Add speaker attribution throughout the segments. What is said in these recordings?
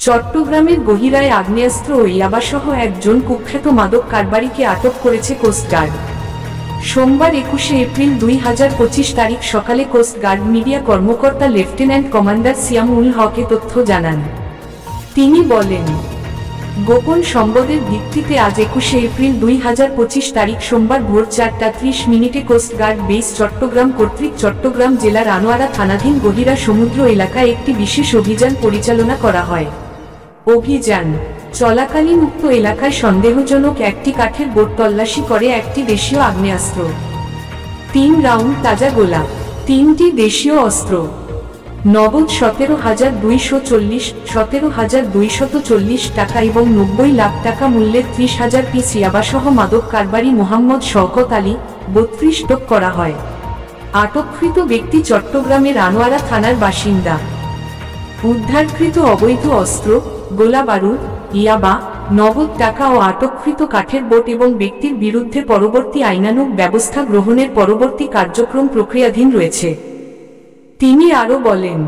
Speaker 1: চট্টগ্রামের গহিরায় আগ্নেয়াস্ত্র ও ইয়াবাসহ একজন কুখ্যাত মাদক কারবারিকে আটক করেছে কোস্টগার্ড। সোমবার 21 এপ্রিল 2025 তারিখ সকালে কোস্টগার্ড মিডিয়া কর্মকর্তা লেফটেন্যান্ট কমান্ডার সিয়ামুল হক এ তথ্য জানান। তিনি বলেন, গোপন সংবাদের ভিত্তিতে আজ 21 এপ্রিল 2025 তারিখ সোমবার ভোর 4:30 কোস্টগার্ড বেস চট্টগ্রাম কর্তৃক চট্টগ্রাম জেলার আনোয়ারা থানাধীন গহিরা সমুদ্র এলাকায় একটি বিশেষ অভিযান পরিচালনা করা হয়। অভিযান চলাকালীন উক্ত এলাকায় সন্দেহজনক একটি কাঠের বোট তল্লাশি করে একটি দেশীয় আগ্নেয়াস্ত্র, 3 রাউন্ড তাজা গোলা, 3টি দেশীয় অস্ত্র, নগদ 17,240 টাকা এবং 90 লাখ টাকা মূল্যের 30,000 পিস ইয়াবাসহ মাদক কারবারি মোহাম্মদ শওকত আলী 32 আটক করা হয়। আটককৃত ব্যক্তি চট্টগ্রামের আনোয়ারা থানার বাসিন্দা। উদ্ধারকৃত অবৈধ অস্ত্র, গোলা বারুদ, ইয়াবা, নগদ টাকা ও আটককৃত কাঠের বোট এবং ব্যক্তির বিরুদ্ধে পরবর্তী আইনানুগ ব্যবস্থা গ্রহণের পরবর্তী কার্যক্রম প্রক্রিয়াধীন রয়েছে। তিনি আরও বলেন,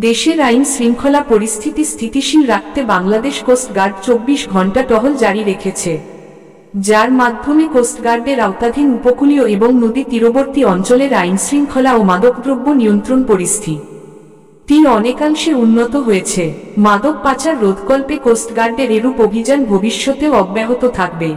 Speaker 1: দেশের আইন শৃঙ্খলা পরিস্থিতি স্থিতিশীল রাখতে বাংলাদেশ কোস্টগার্ড 24 ঘণ্টা টহল জারি রেখেছে, যার মাধ্যমে কোস্টগার্ডের আওতাধীন উপকূলীয় এবং নদী তীরবর্তী অঞ্চলের আইনশৃঙ্খলা ও মাদকদ্রব্য নিয়ন্ত্রণ পরিস্থিতি অনেকাংশে উন্নত হয়েছে। মাদক পাচার রোধকল্পে কোস্টগার্ডের এরূপ অভিযান ভবিষ্যতেও অব্যাহত থাকবে।